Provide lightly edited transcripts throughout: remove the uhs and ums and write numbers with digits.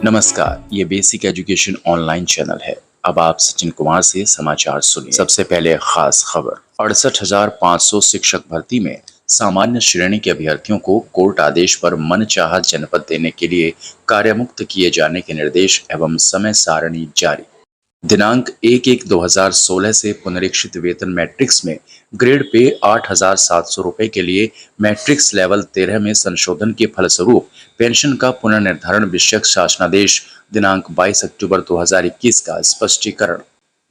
नमस्कार, ये basic education online channel है। अब आप सचिन कुमार से समाचार सुनिए। सबसे पहले खास खबर। 68,500 शिक्षक भर्ती में सामान्य श्रेणी के अभ्यर्थियों को कोर्ट आदेश पर मनचाहा जनपद देने के लिए कार्यमुक्त किए जाने के निर्देश एवं समय सारणी जारी। दिनांक 1/1/2016 से पुनरीक्षित वेतन मैट्रिक्स में ग्रेड पे 8,700 रुपए के लिए मैट्रिक्स लेवल 13 में संशोधन के फलस्वरूप पेंशन का पुनर्निर्धारण विषयक शासनादेश दिनांक 22 अक्टूबर 2021 का स्पष्टीकरण।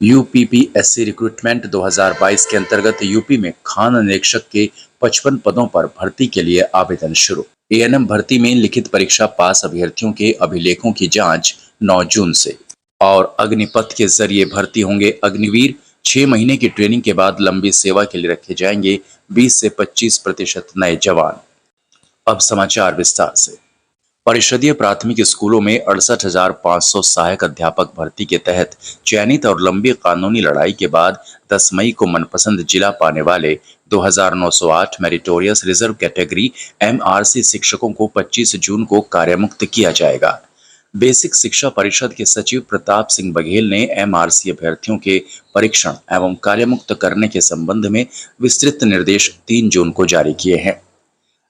यूपीपीएससी रिक्रूटमेंट 2022 के अंतर्गत यूपी में खान निरीक्षक के 55 पदों पर भर्ती के लिए आवेदन शुरू। एएनएम भर्ती में लिखित परीक्षा पास अभ्यर्थियों के अभिलेखों की जांच 9 जून से और अग्निपथ के जरिए भर्ती होंगे अग्निवीर। 6 महीने की ट्रेनिंग के बाद लंबी सेवा के लिए रखे जाएंगे 20 से 25% नए जवान। अब समाचार विस्तार से। परिषदीय प्राथमिक स्कूलों में 68,500 सहायक अध्यापक भर्ती के तहत चयनित और लंबी कानूनी लड़ाई के बाद 10 मई को मनपसंद जिला पाने वाले 2,908 मेरिटोरियस रिजर्व कैटेगरी एमआरसी शिक्षकों को 25 जून को कार्यमुक्त किया जाएगा। बेसिक शिक्षा परिषद के सचिव प्रताप सिंह बघेल ने एमआरसी अभ्यर्थियों के परीक्षण एवं कार्यमुक्त करने के संबंध में विस्तृत निर्देश 3 जून को जारी किए हैं।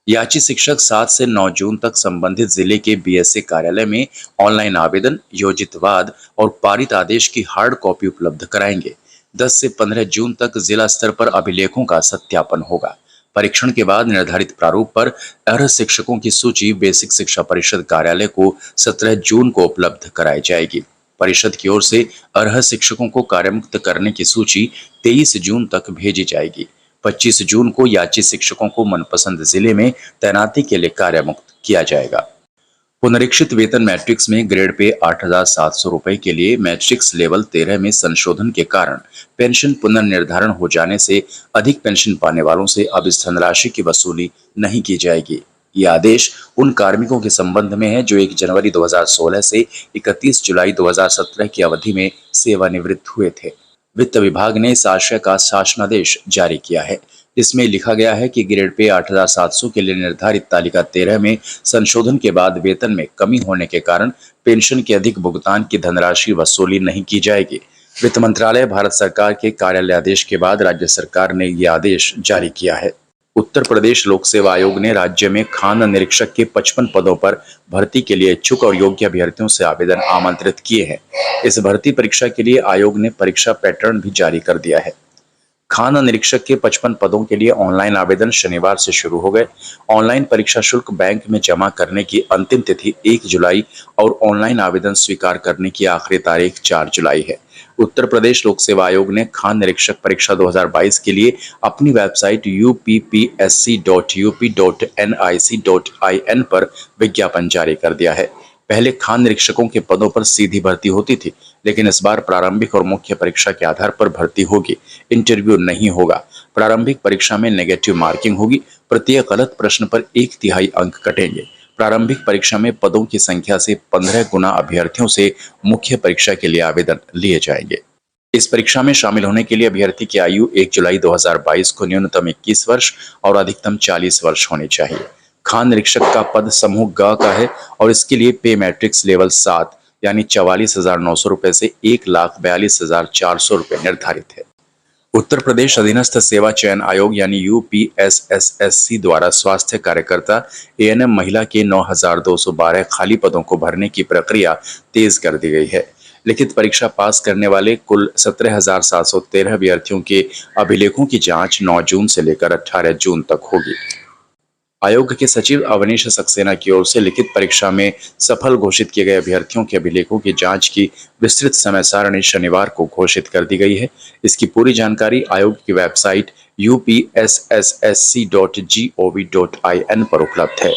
याची शिक्षक 7 से 9 जून तक संबंधित जिले के बीएसए कार्यालय में ऑनलाइन आवेदन, योजितवाद और पारित आदेश की हार्ड कॉपी उपलब्ध कराएंगे। 10 से 15 जून तक जिला स्तर पर अभिलेखों का सत्यापन होगा। परीक्षण के बाद निर्धारित प्रारूप पर अर्ह शिक्षकों की सूची बेसिक शिक्षा परिषद कार्यालय को 17 जून को उपलब्ध कराई जाएगी। परिषद की ओर से अर्ह शिक्षकों को कार्यमुक्त करने की सूची 23 जून तक भेजी जाएगी। 25 जून को याची शिक्षकों को मनपसंद जिले में तैनाती के लिए कार्यमुक्त किया जाएगा। पुनरीक्षित वेतन मैट्रिक्स में ग्रेड पे 8,700 रुपए के लिए मैट्रिक्स लेवल 13 में संशोधन के कारण पेंशन पुनर्निर्धारण हो जाने से अधिक पेंशन पाने वालों से अब इस धनराशि की वसूली नहीं की जाएगी। यह आदेश उन कार्मिकों के संबंध में है जो 1 जनवरी 2016 से 31 जुलाई 2017 की अवधि में सेवानिवृत्त हुए थे। वित्त विभाग ने इस आशय का शासनादेश जारी किया है। इसमें लिखा गया है कि ग्रेड पे 8,700 के लिए निर्धारित तालिका 13 में संशोधन के बाद वेतन में कमी होने के कारण पेंशन के अधिक भुगतान की धनराशि वसूली नहीं की जाएगी। वित्त मंत्रालय, भारत सरकार के कार्यालय आदेश के बाद राज्य सरकार ने यह आदेश जारी किया है। उत्तर प्रदेश लोक सेवा आयोग ने राज्य में खान निरीक्षक के 55 पदों पर भर्ती के लिए इच्छुक और योग्य अभ्यर्थियों से आवेदन आमंत्रित किए हैं। इस भर्ती परीक्षा के लिए आयोग ने परीक्षा पैटर्न भी जारी कर दिया है। खान निरीक्षक के 55 पदों के लिए ऑनलाइन आवेदन शनिवार से शुरू हो गए। ऑनलाइन परीक्षा शुल्क बैंक में जमा करने की अंतिम तिथि 1 जुलाई और ऑनलाइन आवेदन स्वीकार करने की आखिरी तारीख 4 जुलाई है। उत्तर प्रदेश लोक सेवा आयोग ने खान निरीक्षक परीक्षा 2022 के लिए अपनी वेबसाइट uppsc.up.nic.in पर विज्ञापन जारी कर दिया है। पहले खान निरीक्षकों के पदों पर सीधी भर्ती होती थी, लेकिन इस बार प्रारंभिक और मुख्य परीक्षा के आधार पर भर्ती होगी। इंटरव्यू नहीं होगा। प्रारंभिक परीक्षा में नेगेटिव मार्किंग होगी। प्रत्येक गलत प्रश्न पर 1/3 अंक कटेंगे। प्रारंभिक परीक्षा में पदों की संख्या से 15 गुना अभ्यर्थियों से मुख्य परीक्षा के लिए आवेदन लिए जाएंगे। इस परीक्षा में शामिल होने के लिए अभ्यर्थी की आयु 1 जुलाई 2022 को न्यूनतम 21 वर्ष और अधिकतम 40 वर्ष होनी चाहिए। खान निरीक्षक का पद समूह ग का है और इसके लिए पे मैट्रिक्स लेवल 7 यानी 44,900 रुपए से 1,42,400 रुपए निर्धारित है। उत्तर प्रदेश अधीनस्थ सेवा चयन आयोग यानी यूपीएसएसएससी द्वारा स्वास्थ्य कार्यकर्ता एएनएम महिला के 9,212 खाली पदों को भरने की प्रक्रिया तेज कर दी गई है। लिखित परीक्षा पास करने वाले कुल 17,713 अभ्यर्थियों के अभिलेखों की जांच 9 जून से लेकर 18 जून तक होगी। आयोग के सचिव अवनीश सक्सेना की ओर से लिखित परीक्षा में सफल घोषित किए गए अभ्यर्थियों के अभिलेखों की जांच की विस्तृत समय सारणी शनिवार को घोषित कर दी गई है। इसकी पूरी जानकारी आयोग की वेबसाइट upsssc.gov.in पर उपलब्ध है।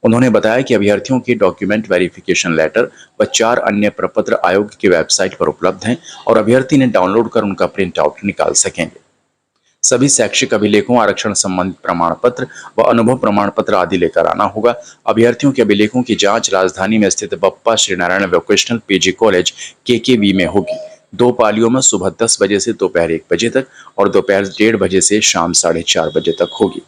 उन्होंने बताया कि अभ्यर्थियों के डॉक्यूमेंट वेरिफिकेशन लेटर व 4 अन्य प्रपत्र आयोग की वेबसाइट पर उपलब्ध हैं और अभ्यर्थी ने डाउनलोड कर उनका प्रिंट आउट निकाल सकेंगे। सभी शैक्षिक अभिलेखों, आरक्षण संबंधित प्रमाण पत्र व अनुभव प्रमाण पत्र आदि लेकर आना होगा। अभ्यर्थियों के अभिलेखों की जांच राजधानी में स्थित Bappa Shrinarayan vocational PG college KKV में होगी। 2 पालियों में सुबह 10 बजे से दोपहर 1 बजे तक और दोपहर 1:30 बजे से शाम 4:30 बजे तक होगी।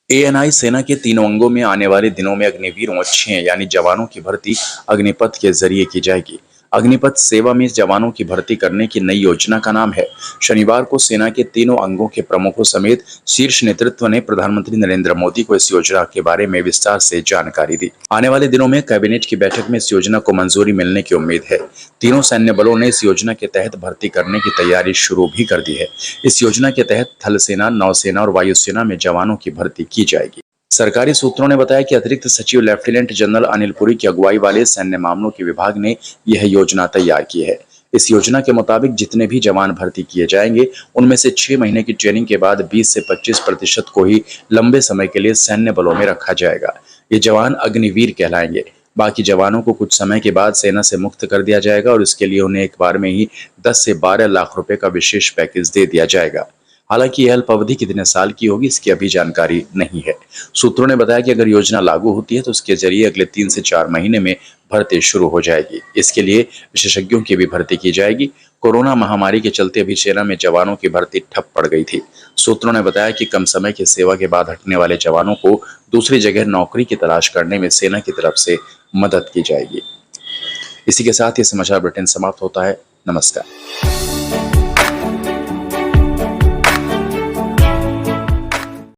एएनआई सेना के तीनों अंगों में आने वाले दिनों में अग्निवीरों 6 यानी जवानों की भर्ती अग्निपथ के जरिए की जाएगी। अग्निपथ सेवा में जवानों की भर्ती करने की नई योजना का नाम है। शनिवार को सेना के तीनों अंगों के प्रमुखों समेत शीर्ष नेतृत्व ने प्रधानमंत्री नरेंद्र मोदी को इस योजना के बारे में विस्तार से जानकारी दी। आने वाले दिनों में कैबिनेट की बैठक में इस योजना को मंजूरी मिलने की उम्मीद है। तीनों सैन्य बलों ने इस योजना के तहत भर्ती करने की तैयारी शुरू भी कर दी है। इस योजना के तहत थल सेना, नौसेना और वायुसेना में जवानों की भर्ती की जाएगी। सरकारी सूत्रों ने बताया कि अतिरिक्त सचिव लेफ्टिनेंट जनरल अनिल पुरी की अगुवाई वाले सैन्य मामलों के विभाग ने यह योजना तैयार की है। इस योजना के मुताबिक जितने भी जवान भर्ती किए जाएंगे, उनमें से 6 महीने की ट्रेनिंग के बाद 20 से 25% को ही लंबे समय के लिए सैन्य बलों में रखा जाएगा। ये जवान अग्निवीर कहलाएंगे। बाकी जवानों को कुछ समय के बाद सेना से मुक्त कर दिया जाएगा और इसके लिए उन्हें एक बार में ही 10 से 12 लाख रुपए का विशेष पैकेज दे दिया जाएगा। हालांकि यह अल्प अवधि कितने साल की होगी, इसकी अभी जानकारी नहीं है। सूत्रों ने बताया कि अगर योजना लागू होती है तो उसके जरिए अगले 3 से 4 महीने में भर्ती शुरू हो जाएगी। इसके लिए विशेषज्ञों की भी भर्ती की जाएगी। कोरोना महामारी के चलते अभी सेना में जवानों की भर्ती ठप पड़ गई थी। सूत्रों ने बताया कि कम समय की सेवा के बाद हटने वाले जवानों को दूसरी जगह नौकरी की तलाश करने में सेना की तरफ से मदद की जाएगी। इसी के साथ ये समाचार बुलेटिन समाप्त होता है। नमस्कार।